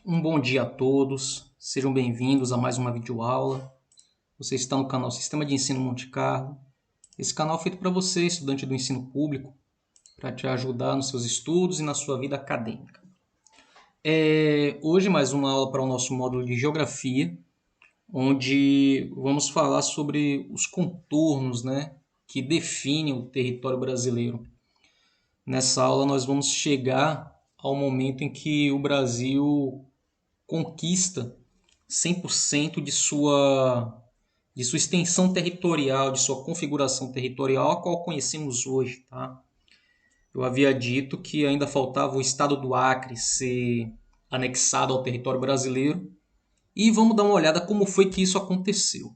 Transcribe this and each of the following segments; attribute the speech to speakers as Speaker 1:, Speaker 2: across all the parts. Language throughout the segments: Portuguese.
Speaker 1: Um bom dia a todos, sejam bem-vindos a mais uma videoaula. Você está no canal Sistema de Ensino Monte Carlo. Esse canal é feito para você, estudante do ensino público, para te ajudar nos seus estudos e na sua vida acadêmica. Hoje mais uma aula para o nosso módulo de Geografia, onde vamos falar sobre os contornos, que definem o território brasileiro. Nessa aula nós vamos chegar ao momento em que o Brasil conquista 100% de sua extensão territorial, de sua configuração territorial, a qual conhecemos hoje. Tá? Eu havia dito que ainda faltava o estado do Acre ser anexado ao território brasileiro, e vamos dar uma olhada como foi que isso aconteceu.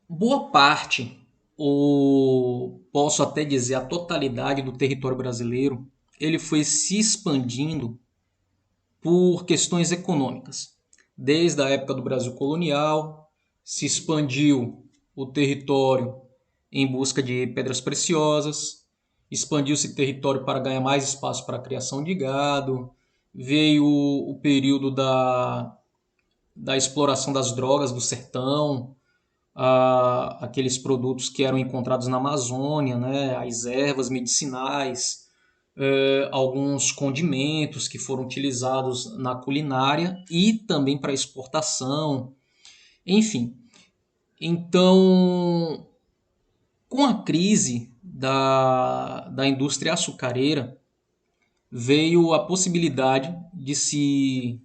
Speaker 1: Boa parte, ou posso até dizer a totalidade do território brasileiro, ele foi se expandindo por questões econômicas. Desde a época do Brasil colonial, se expandiu o território em busca de pedras preciosas, expandiu-se o território para ganhar mais espaço para a criação de gado, veio o período da exploração das drogas do sertão, aqueles produtos que eram encontrados na Amazônia, as ervas medicinais, alguns condimentos que foram utilizados na culinária e também para exportação, enfim. Então, com a crise da indústria açucareira, veio a possibilidade de se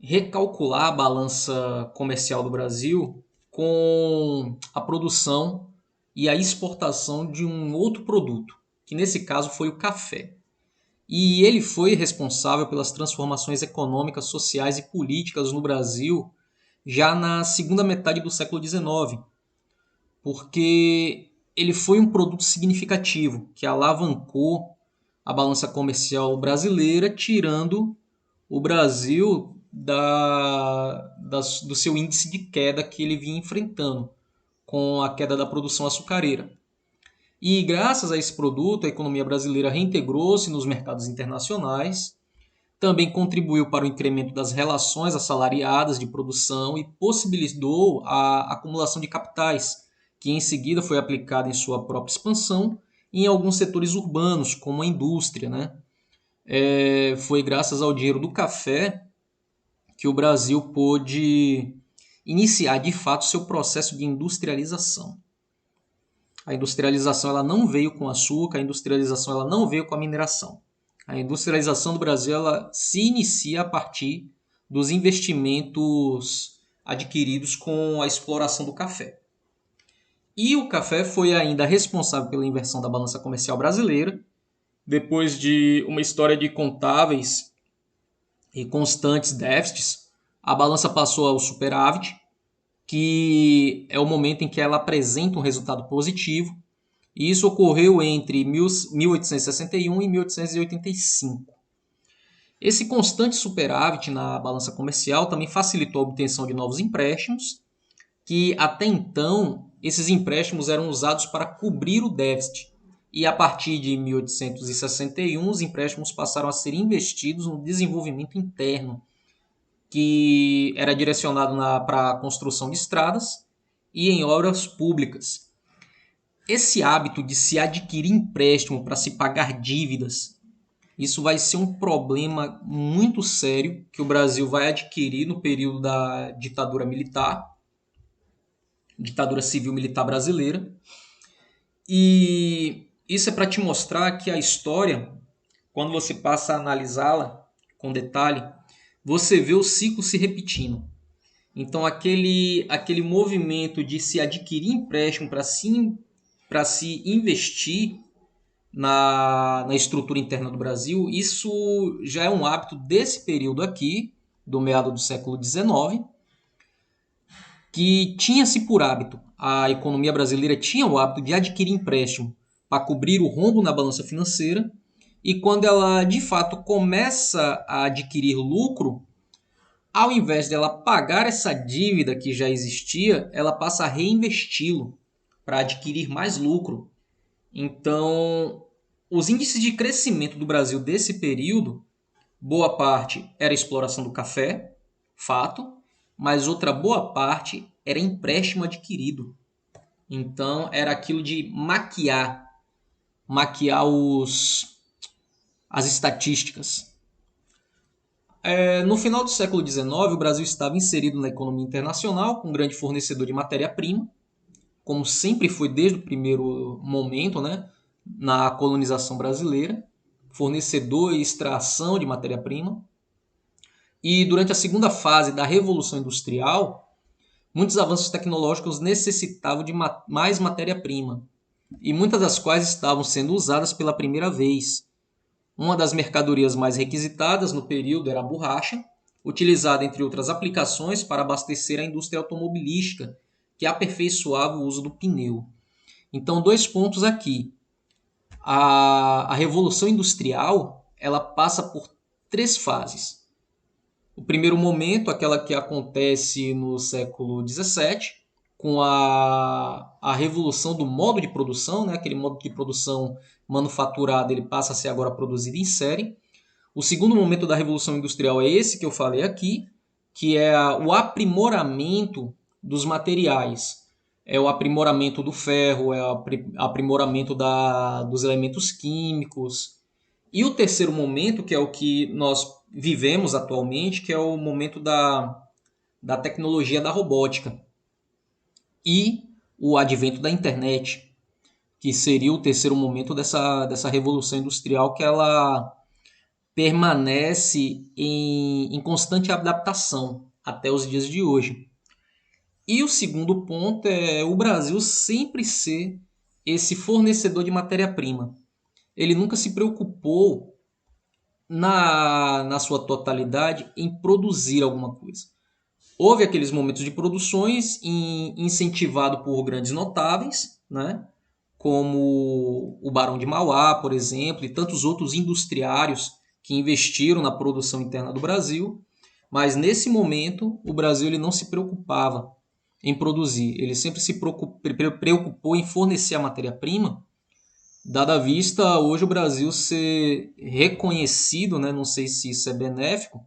Speaker 1: recalcular a balança comercial do Brasil com a produção e a exportação de um outro produto, que nesse caso foi o café. E ele foi responsável pelas transformações econômicas, sociais e políticas no Brasil já na segunda metade do século XIX, porque ele foi um produto significativo que alavancou a balança comercial brasileira, tirando o Brasil do seu índice de queda que ele vinha enfrentando com a queda da produção açucareira. E graças a esse produto, a economia brasileira reintegrou-se nos mercados internacionais, também contribuiu para o incremento das relações assalariadas de produção e possibilitou a acumulação de capitais, que em seguida foi aplicada em sua própria expansão em alguns setores urbanos, como a indústria. Foi graças ao dinheiro do café que o Brasil pôde iniciar de fato seu processo de industrialização. A industrialização ela não veio com açúcar, a industrialização ela não veio com a mineração. A industrialização do Brasil ela se inicia a partir dos investimentos adquiridos com a exploração do café. E o café foi ainda responsável pela inversão da balança comercial brasileira, depois de uma história de contáveis e constantes déficits, a balança passou ao superávit, que é o momento em que ela apresenta um resultado positivo, e isso ocorreu entre 1861 e 1885. Esse constante superávit na balança comercial também facilitou a obtenção de novos empréstimos, que até então esses empréstimos eram usados para cobrir o déficit. E a partir de 1861, os empréstimos passaram a ser investidos no desenvolvimento interno, que era direcionado para a construção de estradas e em obras públicas. Esse hábito de se adquirir empréstimo para se pagar dívidas, isso vai ser um problema muito sério que o Brasil vai adquirir no período da ditadura militar, ditadura civil-militar brasileira. E isso é para te mostrar que a história, quando você passa a analisá-la com detalhe, você vê o ciclo se repetindo. Então, aquele movimento de se adquirir empréstimo para se investir na estrutura interna do Brasil, isso já é um hábito desse período aqui, do meado do século XIX, que tinha-se por hábito, a economia brasileira tinha o hábito de adquirir empréstimo para cobrir o rombo na balança financeira, e quando ela de fato começa a adquirir lucro, ao invés dela pagar essa dívida que já existia, ela passa a reinvesti-lo para adquirir mais lucro. Então, os índices de crescimento do Brasil desse período, boa parte era exploração do café, fato, mas outra boa parte era empréstimo adquirido. Então era aquilo de maquiar as estatísticas. No final do século XIX, o Brasil estava inserido na economia internacional, com um grande fornecedor de matéria-prima, como sempre foi desde o primeiro momento, né, na colonização brasileira, fornecedor e extração de matéria-prima. E durante a segunda fase da Revolução Industrial, muitos avanços tecnológicos necessitavam de mais matéria-prima, e muitas das quais estavam sendo usadas pela primeira vez. Uma das mercadorias mais requisitadas no período era a borracha, utilizada entre outras aplicações para abastecer a indústria automobilística, que aperfeiçoava o uso do pneu. Então, 2 pontos aqui. A Revolução Industrial ela passa por 3 fases. O primeiro momento, aquela que acontece no século XVII, com a revolução do modo de produção, né? Aquele modo de produção manufaturado ele passa a ser agora produzido em série. O segundo momento da Revolução Industrial é esse que eu falei aqui, que é o aprimoramento dos materiais. É o aprimoramento do ferro, é o aprimoramento dos elementos químicos. E o terceiro momento, que é o que nós vivemos atualmente, que é o momento da tecnologia da robótica. E o advento da internet, que seria o terceiro momento dessa revolução industrial, que ela permanece em constante adaptação até os dias de hoje. E o segundo ponto é o Brasil sempre ser esse fornecedor de matéria-prima. Ele nunca se preocupou na sua totalidade em produzir alguma coisa. Houve aqueles momentos de produções incentivado por grandes notáveis, né? Como o Barão de Mauá, por exemplo, e tantos outros industriários que investiram na produção interna do Brasil. Mas nesse momento, o Brasil ele não se preocupava em produzir, ele sempre se preocupou em fornecer a matéria-prima, dada a vista hoje o Brasil ser reconhecido, né? Não sei se isso é benéfico,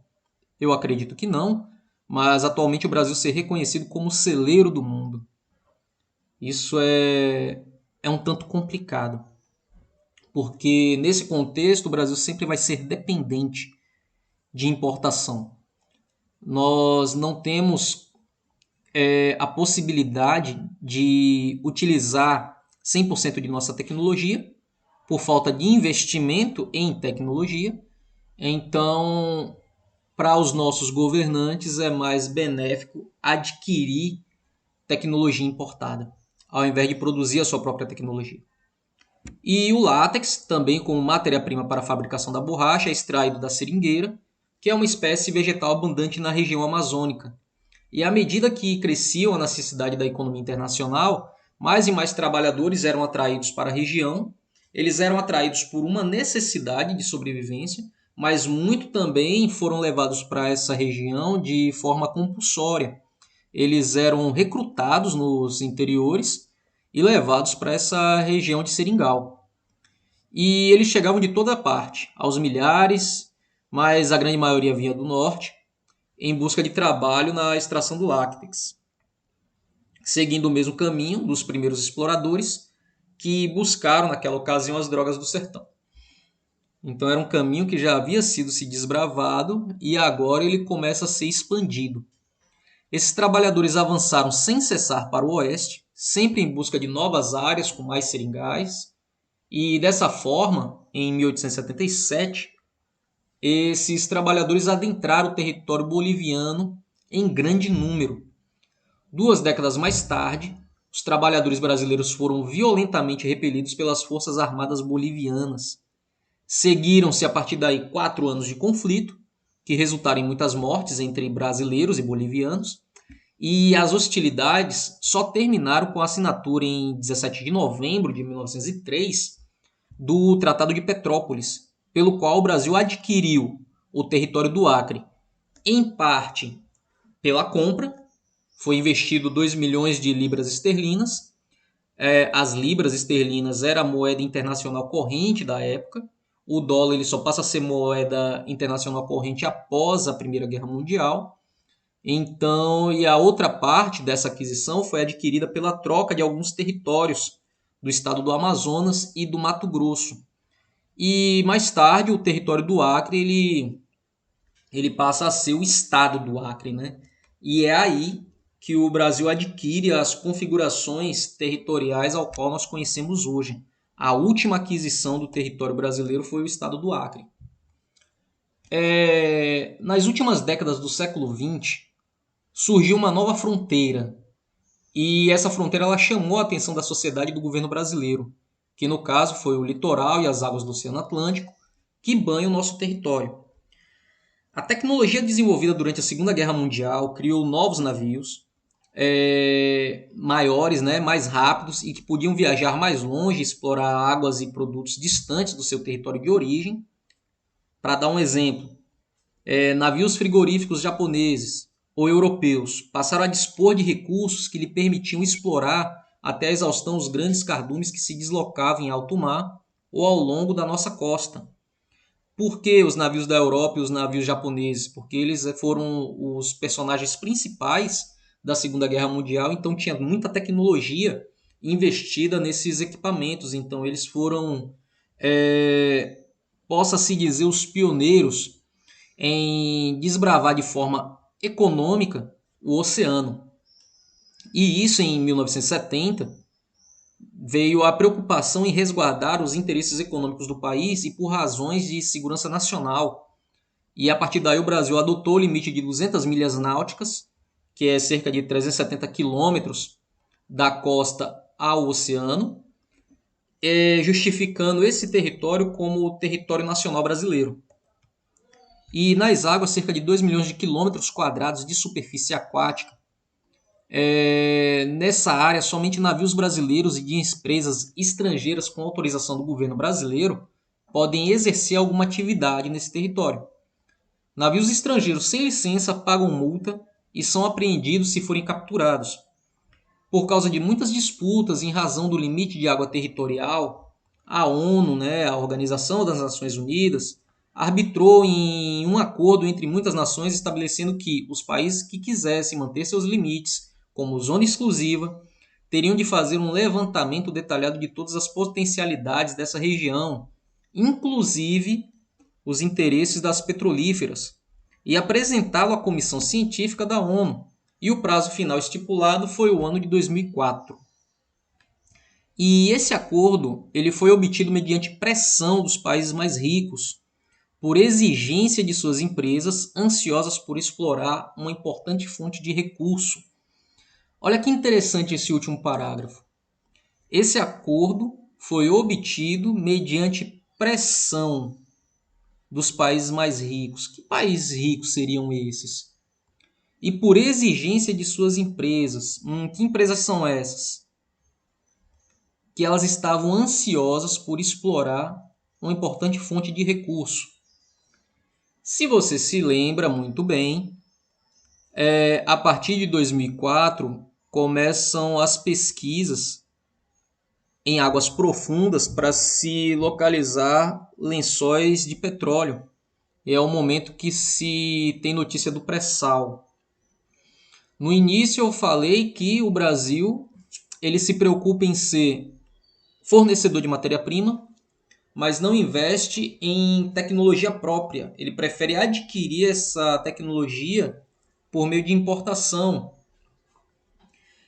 Speaker 1: eu acredito que não, mas atualmente o Brasil ser reconhecido como celeiro do mundo. Isso é um tanto complicado, porque nesse contexto o Brasil sempre vai ser dependente de importação. Nós não temos a possibilidade de utilizar 100% de nossa tecnologia por falta de investimento em tecnologia. Então, para os nossos governantes é mais benéfico adquirir tecnologia importada, ao invés de produzir a sua própria tecnologia. E o látex, também como matéria-prima para a fabricação da borracha, é extraído da seringueira, que é uma espécie vegetal abundante na região amazônica. E à medida que crescia a necessidade da economia internacional, mais e mais trabalhadores eram atraídos para a região. Eles eram atraídos por uma necessidade de sobrevivência, mas muito também foram levados para essa região de forma compulsória. Eles eram recrutados nos interiores e levados para essa região de Seringal. E eles chegavam de toda parte, aos milhares, mas a grande maioria vinha do norte, em busca de trabalho na extração do látex, seguindo o mesmo caminho dos primeiros exploradores que buscaram naquela ocasião as drogas do sertão. Então era um caminho que já havia sido se desbravado e agora ele começa a ser expandido. Esses trabalhadores avançaram sem cessar para o oeste, sempre em busca de novas áreas com mais seringais, e dessa forma, em 1877, esses trabalhadores adentraram o território boliviano em grande número. 2 décadas mais tarde, os trabalhadores brasileiros foram violentamente repelidos pelas forças armadas bolivianas. Seguiram-se a partir daí 4 anos de conflito, que resultaram em muitas mortes entre brasileiros e bolivianos, e as hostilidades só terminaram com a assinatura em 17 de novembro de 1903 do Tratado de Petrópolis, pelo qual o Brasil adquiriu o território do Acre, em parte pela compra, foi investido 2 milhões de libras esterlinas, As libras esterlinas era a moeda internacional corrente da época. O dólar ele só passa a ser moeda internacional corrente após a Primeira Guerra Mundial. Então, e a outra parte dessa aquisição foi adquirida pela troca de alguns territórios do estado do Amazonas e do Mato Grosso. E mais tarde o território do Acre ele passa a ser o estado do Acre, né? E é aí que o Brasil adquire as configurações territoriais ao qual nós conhecemos hoje. A última aquisição do território brasileiro foi o estado do Acre. Nas últimas décadas do século XX, surgiu uma nova fronteira. E essa fronteira ela chamou a atenção da sociedade e do governo brasileiro, que no caso foi o litoral e as águas do Oceano Atlântico, que banham o nosso território. A tecnologia desenvolvida durante a Segunda Guerra Mundial criou novos navios, maiores, né, mais rápidos e que podiam viajar mais longe, explorar águas e produtos distantes do seu território de origem. Para dar um exemplo, navios frigoríficos japoneses ou europeus passaram a dispor de recursos que lhe permitiam explorar até a exaustão os grandes cardumes que se deslocavam em alto mar ou ao longo da nossa costa. Por que os navios da Europa e os navios japoneses? Porque eles foram os personagens principais da Segunda Guerra Mundial, então tinha muita tecnologia investida nesses equipamentos. Então eles foram, possa-se dizer, os pioneiros em desbravar de forma econômica o oceano. E isso em 1970 veio a preocupação em resguardar os interesses econômicos do país e por razões de segurança nacional. E a partir daí o Brasil adotou o limite de 200 milhas náuticas, que é cerca de 370 quilômetros da costa ao oceano, justificando esse território como território nacional brasileiro. E nas águas, cerca de 2 milhões de quilômetros quadrados de superfície aquática. Nessa área, somente navios brasileiros e de empresas estrangeiras com autorização do governo brasileiro podem exercer alguma atividade nesse território. Navios estrangeiros sem licença pagam multa e são apreendidos se forem capturados. Por causa de muitas disputas em razão do limite de água territorial, a ONU, né, a Organização das Nações Unidas, arbitrou em um acordo entre muitas nações estabelecendo que os países que quisessem manter seus limites como zona exclusiva teriam de fazer um levantamento detalhado de todas as potencialidades dessa região, inclusive os interesses das petrolíferas, e apresentá-lo à Comissão Científica da ONU. E o prazo final estipulado foi o ano de 2004. E esse acordo ele foi obtido mediante pressão dos países mais ricos, por exigência de suas empresas ansiosas por explorar uma importante fonte de recurso. Olha que interessante esse último parágrafo. Esse acordo foi obtido mediante pressão dos países mais ricos. Que países ricos seriam esses? E por exigência de suas empresas. Que empresas são essas? Que elas estavam ansiosas por explorar uma importante fonte de recurso. Se você se lembra muito bem, a partir de 2004 começam as pesquisas em águas profundas para se localizar lençóis de petróleo. É o momento que se tem notícia do pré-sal. No início eu falei que o Brasil ele se preocupa em ser fornecedor de matéria-prima, mas não investe em tecnologia própria. Ele prefere adquirir essa tecnologia por meio de importação.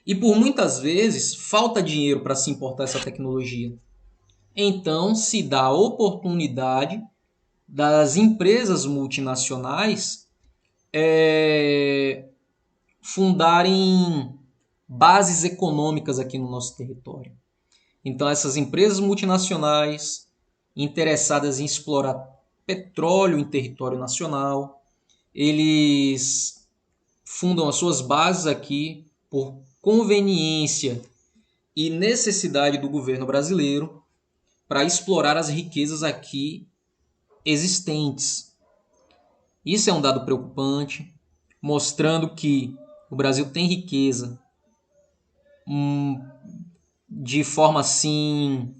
Speaker 1: E por muitas vezes falta dinheiro para se importar essa tecnologia. Então se dá a oportunidade das empresas multinacionais fundarem bases econômicas aqui no nosso território. Então essas empresas multinacionais interessadas em explorar petróleo em território nacional, eles fundam as suas bases aqui por conveniência e necessidade do governo brasileiro para explorar as riquezas aqui existentes. Isso é um dado preocupante, mostrando que o Brasil tem riqueza de forma assim,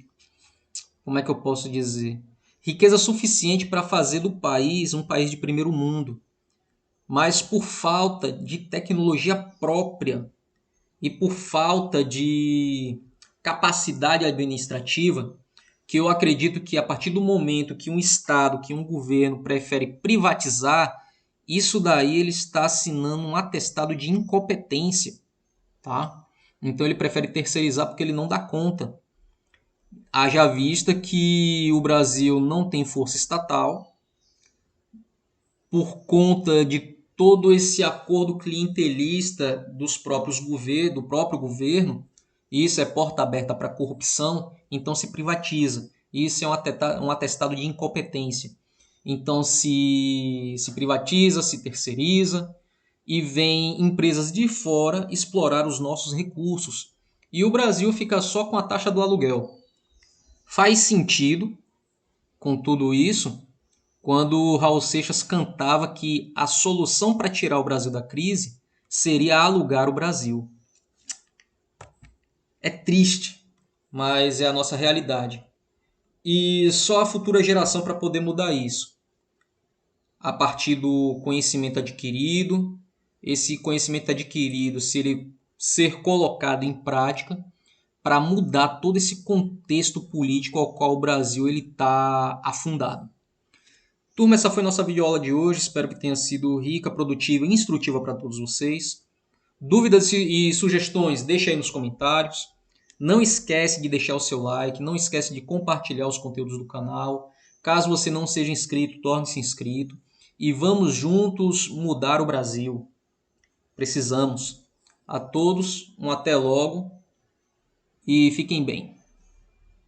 Speaker 1: como é que eu posso dizer? Riqueza suficiente para fazer do país um país de primeiro mundo, mas por falta de tecnologia própria e por falta de capacidade administrativa, que eu acredito que a partir do momento que um Estado, que um governo prefere privatizar, isso daí ele está assinando um atestado de incompetência, tá? Então ele prefere terceirizar porque ele não dá conta. Haja vista que o Brasil não tem força estatal por conta de todo esse acordo clientelista dos próprios governos, do próprio governo. Isso é porta aberta para corrupção, então se privatiza. Isso é um atestado de incompetência. Então se privatiza, se terceiriza e vem empresas de fora explorar os nossos recursos. E o Brasil fica só com a taxa do aluguel. Faz sentido com tudo isso quando o Raul Seixas cantava que a solução para tirar o Brasil da crise seria alugar o Brasil. É triste, mas é a nossa realidade. E só a futura geração para poder mudar isso. A partir do conhecimento adquirido, esse conhecimento adquirido, se ele ser colocado em prática, para mudar todo esse contexto político ao qual o Brasil está afundado. Turma, essa foi nossa videoaula de hoje. Espero que tenha sido rica, produtiva e instrutiva para todos vocês. Dúvidas e sugestões, deixa aí nos comentários. Não esquece de deixar o seu like, não esquece de compartilhar os conteúdos do canal. Caso você não seja inscrito, torne-se inscrito. E vamos juntos mudar o Brasil. Precisamos. A todos, um até logo e fiquem bem.